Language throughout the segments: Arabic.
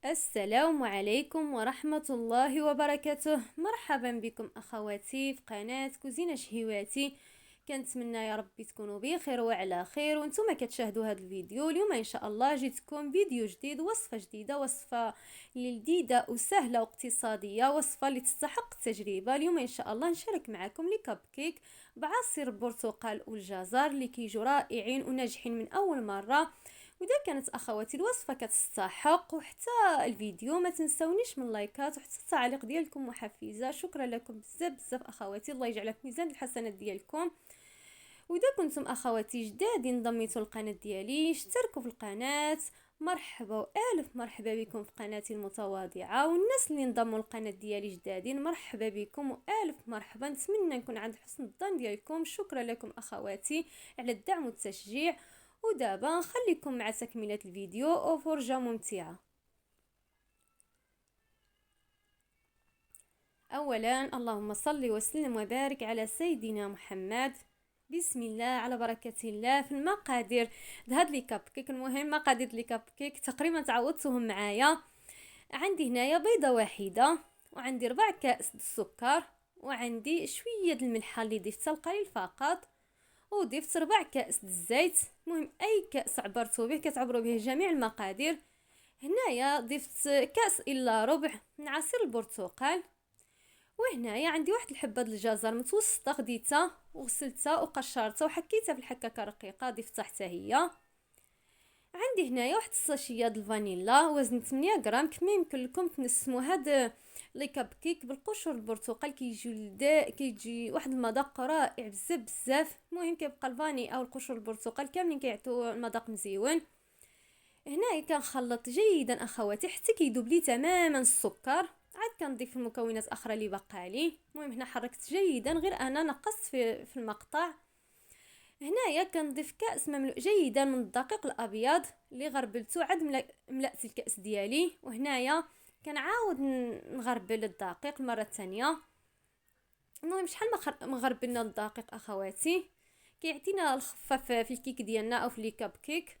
السلام عليكم ورحمة الله وبركاته. مرحبا بكم أخواتي في قناة كوزينة شهيواتي. كنتمنى يا ربي تكونوا بخير وعلى خير وانتم كتشاهدوا هذا الفيديو. اليوم ان شاء الله جيتكم فيديو جديد، وصفة جديدة، وصفة جديدة وسهلة واقتصادية، وصفة اللي تستحق التجربة. اليوم ان شاء الله نشارك معكم لي كب كيك بعصير البرتقال والجزر اللي كيجوا رائعين وناجحين من اول مرة. واذا كانت اخواتي الوصفه كتستحق وحتى الفيديو، ما تنسونيش من لايكات وحتى التعليق ديالكم محفزه. شكرا لكم بزاف بزاف اخواتي، الله يجعلها في ميزان الحسنات ديالكم. واذا كنتم اخواتي جداد انضميتوا للقناه ديالي، اشتركوا في القناه. مرحبا والف مرحبا بكم في قناتي المتواضعه، والناس اللي انضموا للقناه ديالي جدادين مرحبا بكم والف مرحبا. نتمنى نكون عند حسن الظن ديالكم. شكرا لكم اخواتي على الدعم والتشجيع. ودابا نخليكم مع تكملة الفيديو وفرجة ممتعة. اولا اللهم صل وسلم وبارك على سيدنا محمد. بسم الله على بركة الله. في المقادير هاد لي كاب كيك، المهم مقادير لي كاب كيك تقريبا تعوضتهم معايا. عندي هنايا بيضة واحدة، وعندي 4 كأس السكر، وعندي شوية الملحة اللي ضفتها القليل فقط، وضفت 4 كأس الزيت. المهم اي كأس عبرتو به كتعبروا به جميع المقادير. هنايا ضفت كأس الا ربع من عصير البرتقال. وهنايا عندي واحد الحبه د الجزر متوسطه، خديتها وغسلتها وقشرتها وحكيتها في الحكاكه رقيقه، ضفتها حتى هي. عندي هنايا واحد الساشيه د الفانيلا وزن 8 غرام. كما يمكن لكم تنسموا هاد لي كاب كيك بالقشور البرتقال، كيجي واحد المذاق رائع بزاف بزاف. المهم كيبقى الفاني او القشور البرتقال كاملين كيعطيو المذاق مزيون. هنا كنخلط جيدا اخواتي حتى كيذوب لي تماما السكر. عاد كنضيف المكونات اخرى اللي بقالي. المهم هنا حركت جيدا، غير انا نقصت في المقطع. هنايا كنضيف كاس مملوء جيدا من الدقيق الابيض اللي غربلته، عاد ملأت الكاس ديالي. وهنايا كنعاود نغربل الدقيق المره الثانيه. المهم شحال ما غربلنا الدقيق اخواتي كيعطينا الخفاف في الكيك ديالنا او في لي كاب كيك.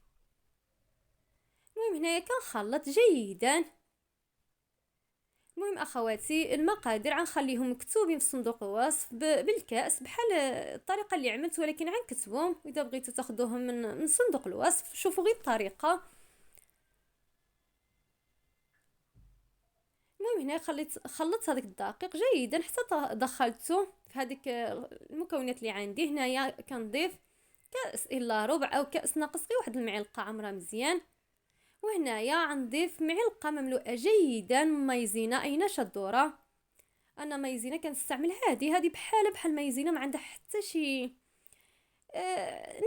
المهم هنايا كنخلط جيدا. المهم اخواتي المقادير غنخليهم مكتوبين في صندوق الوصف بالكاس بحال الطريقه اللي عملت، ولكن غنكتبهم. واذا بغيتوا تاخذوهم من صندوق الوصف شوفوا غير الطريقه. المهم هنا خلطت هذاك الدقيق جيدا حتى دخلته في هذيك المكونات اللي عندي. هنايا كنضيف كاس الا ربع او كاس ناقص غير واحد المعلقه عمرها مزيان. وهنايا غنضيف معلقه مملوءه جيدا مايزينا اي نشا الذره. انا مايزينا كنستعمل هذه بحال مايزينا، ما عندها حتى شي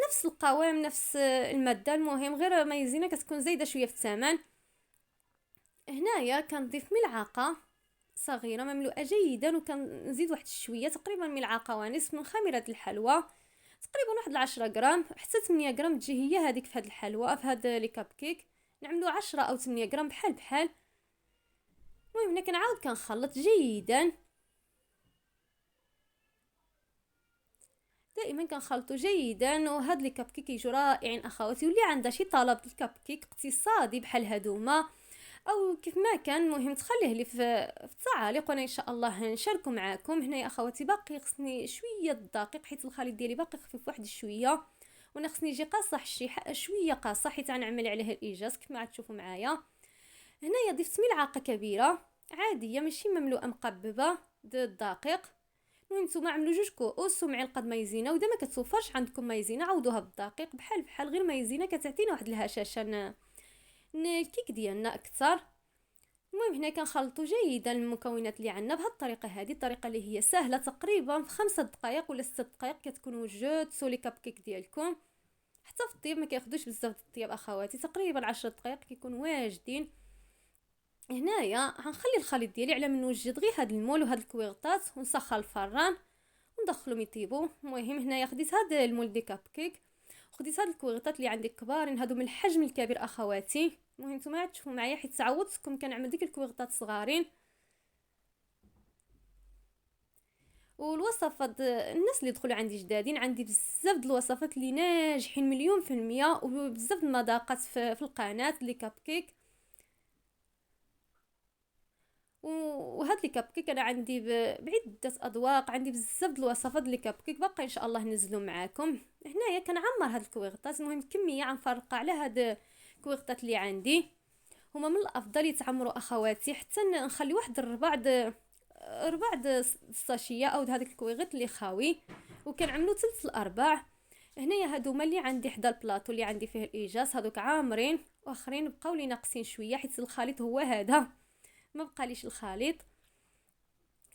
نفس القوام نفس الماده. المهم غير مايزينا كتكون زايده شويه في الثمن. هنايا كنضيف ملعقه صغيره مملوءه جيدا، وكنزيد واحد شويه تقريبا ملعقه ونصف من خميره الحلوى، تقريبا واحد 10 غرام حتى 8 غرام تجي هي هذيك في هذه الحلوى. في هذا لي كاب كيك نعملو 10 او 8 غرام بحال. المهم هنا كنعاود كنخلط جيدا. دائما كنخلطو جيدا. وهاد لي كاب كيك يجوا رائعين اخواتي. واللي عندها شي طلب الكاب كيك اقتصادي بحال هادوما او كيف ما كان، المهم تخليه لي في التعاليق وانا ان شاء الله نشاركو معاكم. هنا يا اخواتي باقي خصني شويه الدقيق حيت الخليط ديالي باقي خفيف واحد شويه، وانا خصني يجي قاصح شويه قاصح حيت غنعمل عليه الايجاز كما تشوفوا معايا. هنايا ضفت ملعقه كبيره عاديه ماشي مملوءه مقببه الدقيق. المهم نتوما عملوا 2 كؤوس ومعلقه مايزينا. واذا ما كتوفرش عندكم مايزينا عوضوها بالدقيق بحال غير مايزينا كتعطينا واحد الهشاشه الكيك ديالنا اكثر. المهم هنا كنخلطوا جيدا المكونات اللي عندنا بهذه الطريقه. هذه الطريقه اللي هي سهله تقريبا في 5 دقائق ولا 6 دقائق كتكون وجدتوا لي كاب كيك ديالكم. حتى في الطياب ما كياخذوش بزاف الطياب اخواتي، تقريبا 10 دقائق كيكونوا واجدين. هنايا غنخلي الخليط ديالي على من نوجد غير هاد المول وهاد الكويغطات ونسخن الفران وندخلهم يطيبوا. المهم هنايا خديت هاد المول دي كاب كيك، خديت هاد الكويغطات اللي عندي كبارين هادو من الحجم الكبير اخواتي. المهم نتوما تشوفوا معايا حيت تعودتكم كنعمل ديك الكويغطات صغارين. والوصفات الناس اللي دخلوا عندي جدادين، عندي بزاف د الوصفات اللي ناجحين مليون في المية، وبزاف د المذاقات في القناه اللي كاب كيك. وهاد لي كاب كيك انا عندي بعده اذواق، عندي بزاف د الوصفات لي كاب كيك باقي ان شاء الله ننزلو معاكم. هنايا كنعمر هاد الكويغطات، المهم كميه غنفرقها على هاد الكويغطات اللي عندي. هما من الافضل يتعمروا اخواتي، حتى نخلي واحد ربع الساشيه او هذاك الكويغط اللي خاوي، وكنعملو ثلث الارباع. هنايا هادو هما اللي عندي حدا البلاطو اللي عندي فيه الايجاز، هادوك عامرين، واخرين بقاو لي ناقصين شويه حيت الخليط هو هذا، ما بقاليش الخليط.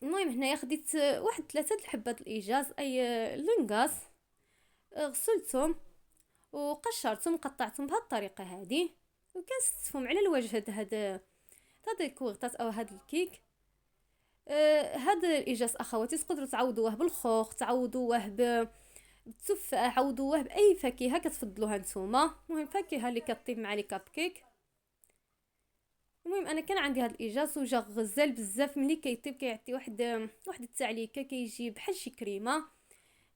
المهم هنايا خديت واحد 3 الحبات الايجاز اي لونغاز، غسلتهم وقشرتهم قطعتهم بهذه الطريقه هذه، وكنستفهم على الوجه هاد الكوغطات او هاد الكيك. هاد الايجاز اخواتي تقدروا تعوضوه بالخوخ، تعوضوه بالتفاح، عوضوه باي فاكهه كتفضلوها نتوما، المهم فاكهه اللي كطيب مع لي كاب كيك. المهم انا كان عندي هاد الايجاز وجا غزال بزاف، ملي كيطيب كيعطي واحد التعليكه، كيجي بحال شي كريمه.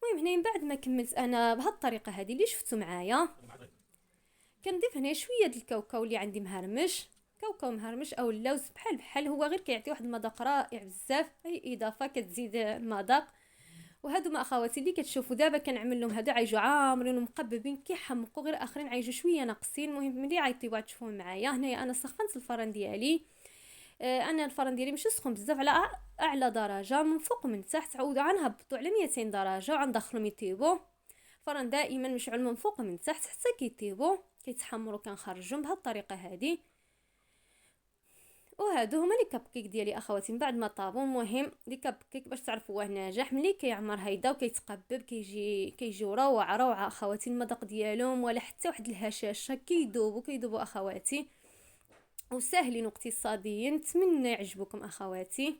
المهم هنا من بعد ما كملت انا بهاد الطريقه هذه اللي شفتوا معايا، كنضيف هنا شويه د الكاوكاو اللي عندي مهرمش، كاوكاو مهرمش او اللوز بحال هو، غير كيعطي واحد المذاق رائع بزاف، اي اضافه كتزيد المذاق. وهادو ما اخواتي اللي كتشوفوا دابا كنعمل لهم، هادو عايجوا عامرين ومقببين كيحمقوا، غير اخرين عايجوا شويه ناقصين. المهم ملي عيطيبوا تشوفوا معايا. هنايا انا سخنت الفران ديالي، انا الفران ديالي ماشي سخون بزاف، على اعلى درجه من فوق ومن تحت، عاود غنهبطوا على 200 درجه وغندخلهم يطيبوا. الفران دائما مشعل من فوق ومن تحت حتى كيطيبوا كيتحمروا، كنخرجهم بهذه الطريقه هذه. وهادو هما لي كاب كيك ديالي اخواتي من بعد ما طابوا. المهم لي كاب كيك باش تعرفوه ناجح، ملي كيعمر هيدا وكيتقبب كيجيو روعه اخواتي، المذاق ديالهم ولا حتى واحد الهشاشه، كيذوبوا اخواتي، وساهلين واقتصاديين. نتمنى يعجبوكم اخواتي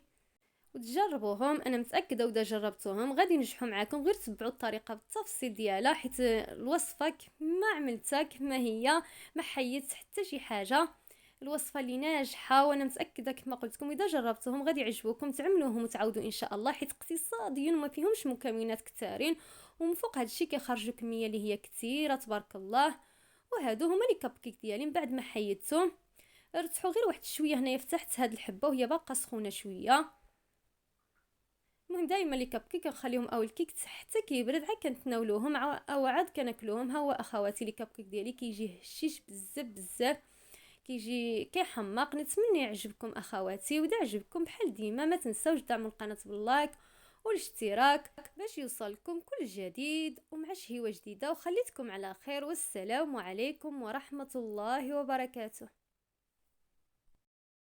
وتجربوهم، انا متاكده واذا جربتوهم غادي ينجحوا معاكم. غير تبعوا الطريقه بالتفصيل ديالها، حيت الوصفه ما عملتها كما هي، ما حيدت حتى شي حاجه، الوصفه اللي ناجحه. وانا متاكده كما قلت لكم اذا جربتوهم غادي يعجبوكم، تعملوهم وتعاودوا ان شاء الله، حيت اقتصاديين وما فيهمش مكونات كثارين، ومن فوق هادشي كيخرجوا كميه اللي هي كثيره تبارك الله. وهادو هما لي كاب كيك ديالي من بعد ما حيدتهم، رتحوا غير واحد شويه هنايا فتحت هاد الحبه وهي باقا سخونه شويه. المهم دائما لي كاب كيك كنخليهم او الكيك حتى كيبرد عاد كنتناولوهم او عاد كناكلوهم. ها هو اخواتي لي كاب كيك ديالي كيجي هشيش بزاف، كيجي كيحماق. نتمنى يعجبكم اخواتي، واذا عجبكم بحال ديما ما تنساوش دعم القناه باللايك والاشتراك باش يوصلكم كل جديد، ومع شهيوه جديده. وخليتكم على خير، والسلام عليكم ورحمه الله وبركاته.